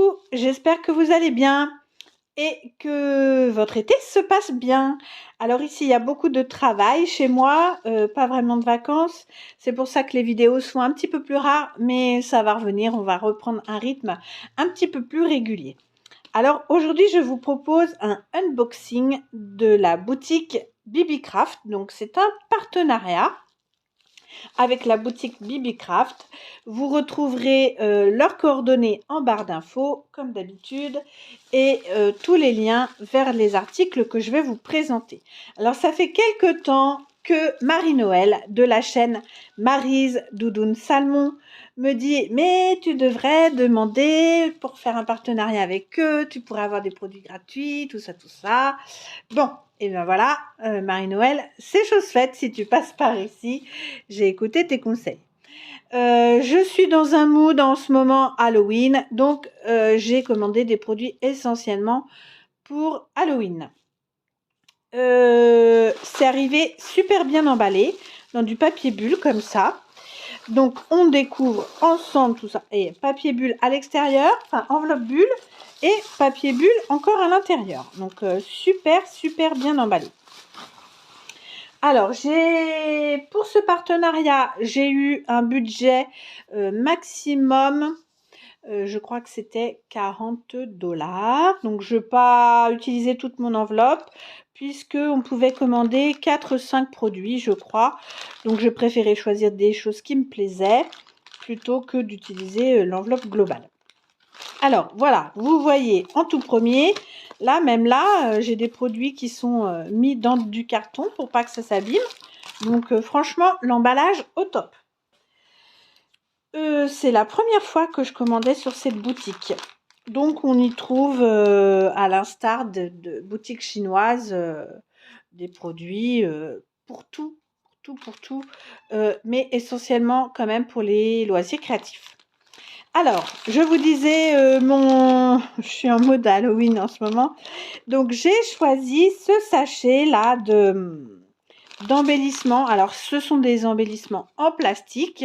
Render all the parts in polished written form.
Coucou, j'espère que vous allez bien et que votre été se passe bien. Alors ici, il y a beaucoup de travail chez moi, pas vraiment de vacances. C'est pour ça que les vidéos sont un petit peu plus rares, mais ça va revenir, on va reprendre un rythme un petit peu plus régulier. Alors aujourd'hui, je vous propose un unboxing de la boutique Bibicraft. Donc c'est un partenariat avec la boutique Bibicraft. Vous retrouverez leurs coordonnées en barre d'infos comme d'habitude et tous les liens vers les articles que je vais vous présenter. Alors ça fait quelque temps que Marie-Noël de la chaîne Maryse Doudoune Salmon me dit mais tu devrais demander pour faire un partenariat avec eux, tu pourrais avoir des produits gratuits, tout ça, tout ça. Bon, et bien voilà, Marie-Noël, c'est chose faite si tu passes par ici. J'ai écouté tes conseils. Je suis dans un mood en ce moment Halloween, donc j'ai commandé des produits essentiellement pour Halloween. C'est arrivé super bien emballé dans du papier bulle comme ça. Donc on découvre ensemble tout ça. Et papier bulle à l'extérieur, enfin enveloppe bulle et papier bulle encore à l'intérieur. Donc super bien emballé. Alors, pour ce partenariat, j'ai eu un budget maximum, je crois que c'était 40 $. Donc, je n'ai pas utilisé toute mon enveloppe puisqu'on pouvait commander 4-5 produits, je crois. Donc, je préférais choisir des choses qui me plaisaient plutôt que d'utiliser l'enveloppe globale. Alors, voilà, vous voyez en tout premier, là, même là, j'ai des produits qui sont mis dans du carton pour pas que ça s'abîme. Donc, franchement, l'emballage au top. C'est la première fois que je commandais sur cette boutique. Donc, on y trouve, à l'instar de boutiques chinoises, des produits pour tout, mais essentiellement quand même pour les loisirs créatifs. Alors, je vous disais, je suis en mode Halloween en ce moment. Donc, j'ai choisi ce sachet-là d'embellissement. Alors, ce sont des embellissements en plastique.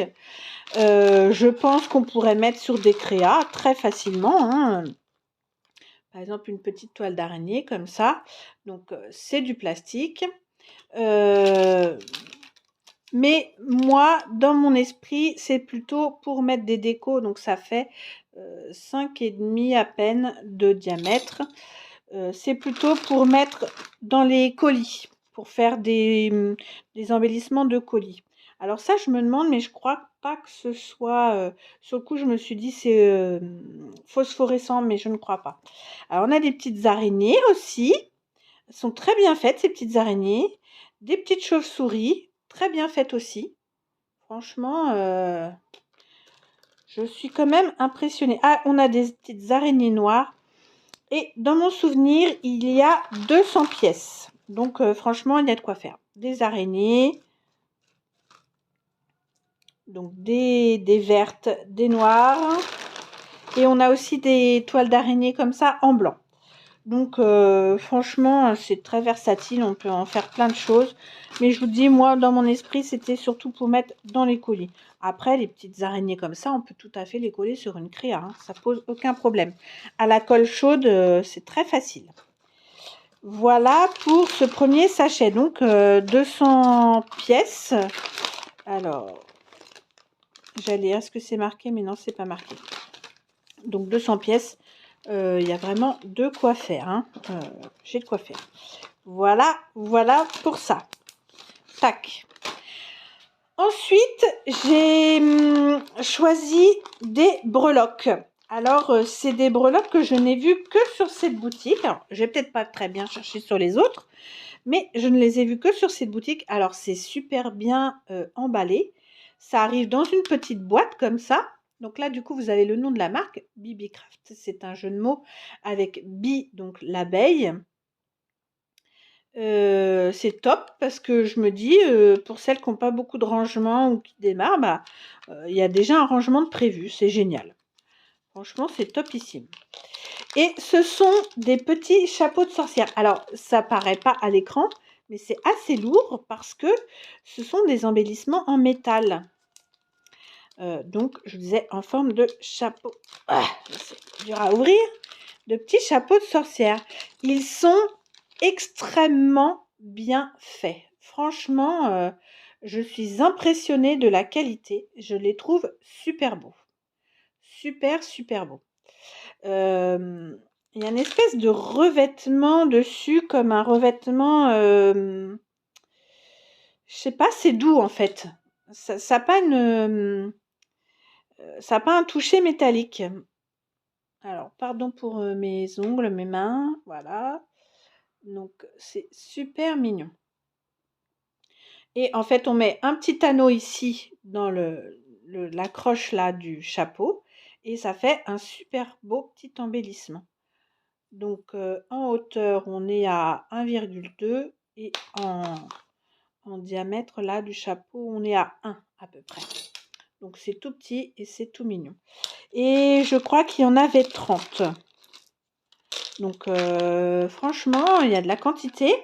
Je pense qu'on pourrait mettre sur des créas très facilement, hein. Par exemple, une petite toile d'araignée comme ça. Donc, c'est du plastique. Mais moi, dans mon esprit, c'est plutôt pour mettre des décos. Donc, ça fait 5,5 à peine de diamètre. C'est plutôt pour mettre dans les colis, pour faire des embellissements de colis. Alors ça, je me demande, mais je crois pas que ce soit... sur le coup, je me suis dit c'est phosphorescent, mais je ne crois pas. Alors, on a des petites araignées aussi. Elles sont très bien faites, ces petites araignées. Des petites chauves-souris, très bien faites aussi. Franchement, je suis quand même impressionnée. Ah, on a des petites araignées noires. Et dans mon souvenir, il y a 200 pièces. Donc, franchement, il y a de quoi faire. Des araignées. Donc, des vertes, des noires. Et on a aussi des toiles d'araignée comme ça en blanc. Donc, franchement, c'est très versatile. On peut en faire plein de choses. Mais je vous dis, moi, dans mon esprit, c'était surtout pour mettre dans les colis. Après, les petites araignées comme ça, on peut tout à fait les coller sur une créa, hein. Ça pose aucun problème. À la colle chaude, c'est très facile. Voilà pour ce premier sachet. Donc, 200 pièces. Alors, j'allais dire, est-ce que c'est marqué? Mais non, c'est pas marqué. Donc, 200 pièces. Il y a vraiment de quoi faire, hein. J'ai de quoi faire. Voilà pour ça. Tac. Ensuite, j'ai choisi des breloques. Alors, c'est des breloques que je n'ai vues que sur cette boutique. Alors, je vais peut-être pas très bien chercher sur les autres, mais je ne les ai vues que sur cette boutique. Alors, c'est super bien emballé. Ça arrive dans une petite boîte comme ça. Donc là, du coup, vous avez le nom de la marque, Bibicraft. C'est un jeu de mots avec Bi, donc l'abeille. C'est top parce que je me dis, pour celles qui n'ont pas beaucoup de rangement ou qui démarrent, bah, il y a déjà un rangement de prévu. C'est génial. Franchement, c'est topissime. Et ce sont des petits chapeaux de sorcière. Alors, ça paraît pas à l'écran, mais c'est assez lourd parce que ce sont des embellissements en métal. Donc, je vous disais, en forme de chapeau. Ah, c'est dur à ouvrir. De petits chapeaux de sorcière. Ils sont extrêmement bien faits. Franchement, je suis impressionnée de la qualité. Je les trouve super beaux. Super, super beaux. Il y a une espèce de revêtement dessus, comme un revêtement... je sais pas, c'est doux en fait. Ça n'a pas un toucher métallique. Alors, pardon pour mes ongles, mes mains, voilà. Donc, c'est super mignon. Et en fait, on met un petit anneau ici dans l'accroche là du chapeau et ça fait un super beau petit embellissement. Donc, en hauteur, on est à 1,2 et en diamètre là du chapeau, on est à 1 à peu près. Donc, c'est tout petit et c'est tout mignon. Et je crois qu'il y en avait 30. Donc, franchement, il y a de la quantité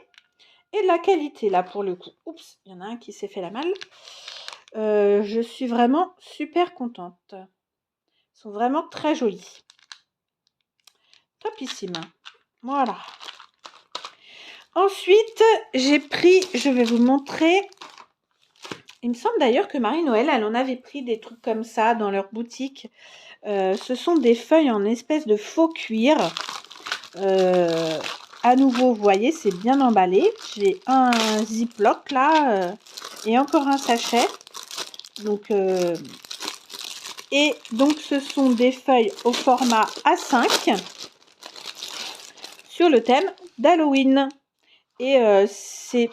et de la qualité, là, pour le coup. Oups, il y en a un qui s'est fait la malle. Je suis vraiment super contente. Ils sont vraiment très jolis. Topissime. Voilà. Ensuite, j'ai pris, je vais vous montrer. Il me semble d'ailleurs que Marie-Noël, elle en avait pris des trucs comme ça dans leur boutique. Ce sont des feuilles en espèce de faux cuir. À nouveau, vous voyez, c'est bien emballé. J'ai un ziploc là et encore un sachet. Donc, et donc, ce sont des feuilles au format A5 sur le thème d'Halloween. Et c'est,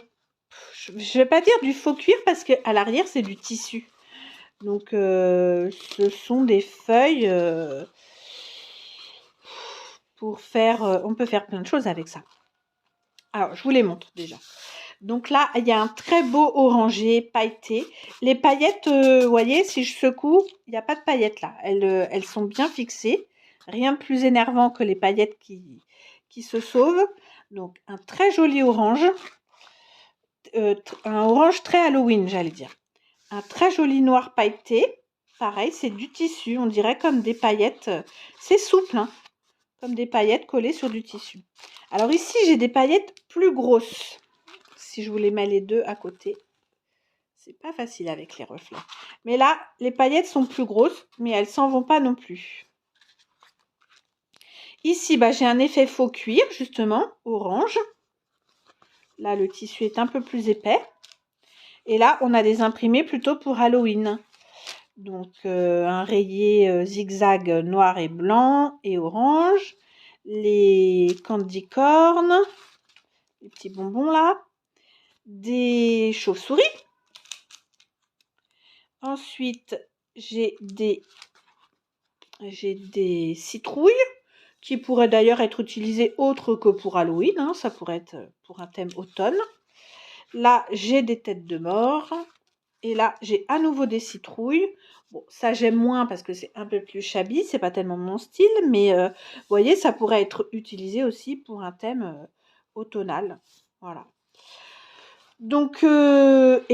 je ne vais pas dire du faux cuir parce qu'à l'arrière, c'est du tissu. Donc, ce sont des feuilles pour faire... on peut faire plein de choses avec ça. Alors, je vous les montre déjà. Donc là, il y a un très beau orangé pailleté. Les paillettes, vous voyez, si je secoue, il n'y a pas de paillettes là. Elles sont bien fixées. Rien de plus énervant que les paillettes qui se sauvent. Donc, un très joli orange. Un orange très Halloween, j'allais dire. Un très joli noir pailleté. Pareil, c'est du tissu. On dirait comme des paillettes. C'est souple, hein, comme des paillettes collées sur du tissu. Alors ici, j'ai des paillettes plus grosses. Si je vous les mets les deux à côté, c'est pas facile avec les reflets. Mais là, les paillettes sont plus grosses, mais elles s'en vont pas non plus. Ici, bah, j'ai un effet faux cuir, justement, orange. Là, le tissu est un peu plus épais. Et là, on a des imprimés plutôt pour Halloween. Donc, un rayé zigzag noir et blanc et orange. Les candy corn, les petits bonbons là. Des chauves-souris. Ensuite, j'ai des citrouilles qui pourraient d'ailleurs être utilisées autre que pour Halloween. Hein, ça pourrait être pour un thème automne. Là, j'ai des têtes de mort. Et là, j'ai à nouveau des citrouilles. Bon, ça j'aime moins parce que c'est un peu plus shabby. C'est pas tellement mon style. Mais vous voyez, ça pourrait être utilisé aussi pour un thème automnal. Voilà. Donc, et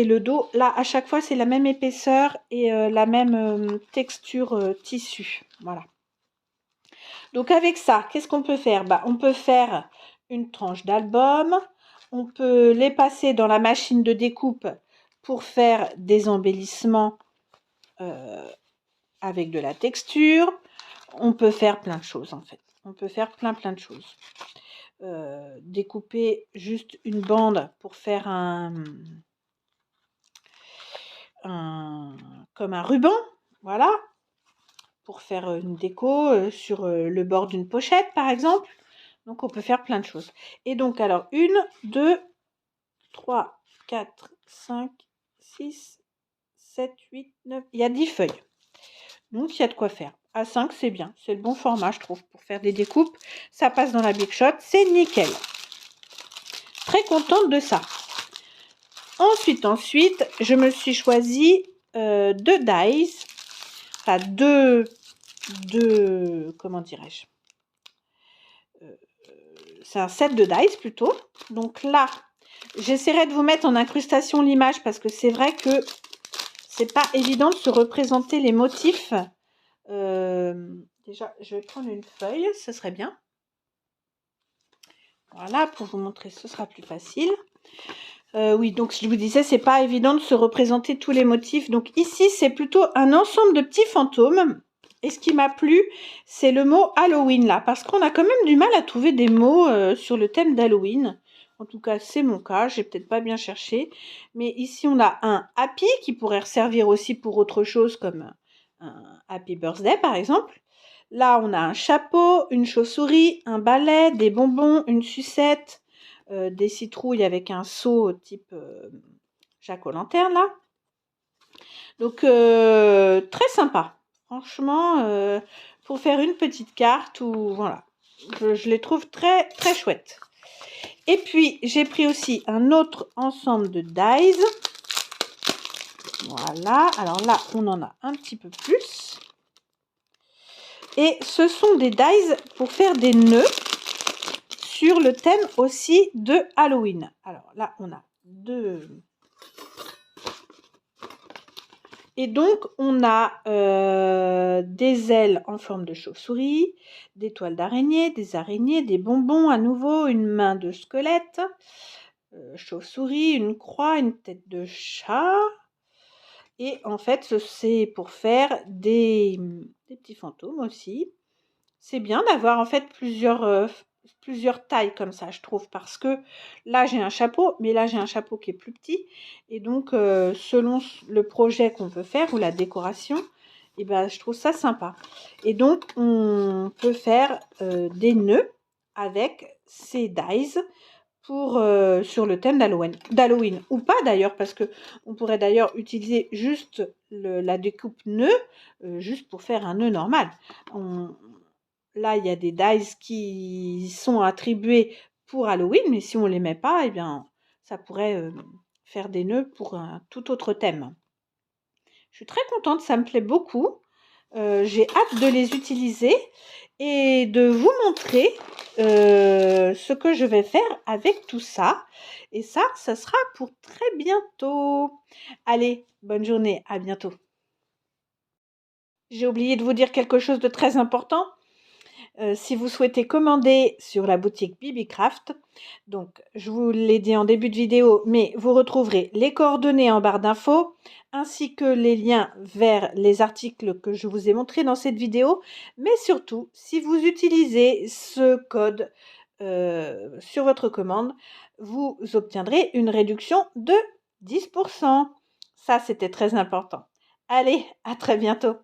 le dos, là, à chaque fois, c'est la même épaisseur et la même texture tissu. Voilà. Donc, avec ça, qu'est-ce qu'on peut faire? Bah, on peut faire une tranche d'album. On peut les passer dans la machine de découpe pour faire des embellissements avec de la texture. On peut faire plein de choses, en fait. On peut faire plein de choses. Découper juste une bande pour faire comme un ruban, voilà, pour faire une déco sur le bord d'une pochette par exemple. Donc on peut faire plein de choses. Et donc alors 1, 2, 3, 4, 5, 6, 7, 8, 9, il y a 10 feuilles. Donc il y a de quoi faire. A5 c'est bien, c'est le bon format je trouve pour faire des découpes. Ça passe dans la Big Shot, c'est nickel. Très contente de ça. Ensuite, je me suis choisi 2 dies, enfin deux, comment dirais-je, c'est un set de dies plutôt. Donc là, j'essaierai de vous mettre en incrustation l'image parce que c'est vrai que c'est pas évident de se représenter les motifs. Déjà, je vais prendre une feuille, ce serait bien. Voilà, pour vous montrer, ce sera plus facile. Oui, donc je vous disais, c'est pas évident de se représenter tous les motifs. Donc ici, c'est plutôt un ensemble de petits fantômes. Et ce qui m'a plu, c'est le mot Halloween là, parce qu'on a quand même du mal à trouver des mots sur le thème d'Halloween. En tout cas, c'est mon cas, j'ai peut-être pas bien cherché. Mais ici, on a un happy qui pourrait servir aussi pour autre chose, comme un happy birthday par exemple. Là, on a un chapeau, une chauve-souris, un balai, des bonbons, une sucette, des citrouilles avec un seau type Jack-o'-lanterne là. Donc très sympa. Franchement, pour faire une petite carte ou voilà. Je les trouve très très chouettes. Et puis j'ai pris aussi un autre ensemble de dies. Voilà. Alors là, on en a un petit peu plus. Et ce sont des dies pour faire des nœuds sur le thème aussi de Halloween. Alors là, on a deux. Et donc, on a des ailes en forme de chauve-souris, des toiles d'araignée, des araignées, des bonbons à nouveau, une main de squelette, chauve-souris, une croix, une tête de chat. Et en fait, c'est pour faire des petits fantômes aussi. C'est bien d'avoir en fait plusieurs tailles comme ça, je trouve, parce que là j'ai un chapeau, mais là j'ai un chapeau qui est plus petit, et donc selon le projet qu'on veut faire ou la décoration, et ben je trouve ça sympa. Et donc on peut faire des nœuds avec ces dies pour sur le thème d'Halloween ou pas d'ailleurs, parce que on pourrait d'ailleurs utiliser juste la découpe nœud juste pour faire un nœud normal. Là, il y a des dies qui sont attribués pour Halloween, mais si on ne les met pas, eh bien, ça pourrait faire des nœuds pour un tout autre thème. Je suis très contente, ça me plaît beaucoup. J'ai hâte de les utiliser et de vous montrer ce que je vais faire avec tout ça. Et ça sera pour très bientôt. Allez, bonne journée, à bientôt. J'ai oublié de vous dire quelque chose de très important. Si vous souhaitez commander sur la boutique Bibicraft, donc je vous l'ai dit en début de vidéo, mais vous retrouverez les coordonnées en barre d'infos, ainsi que les liens vers les articles que je vous ai montrés dans cette vidéo. Mais surtout, si vous utilisez ce code sur votre commande, vous obtiendrez une réduction de 10%. Ça, c'était très important. Allez, à très bientôt.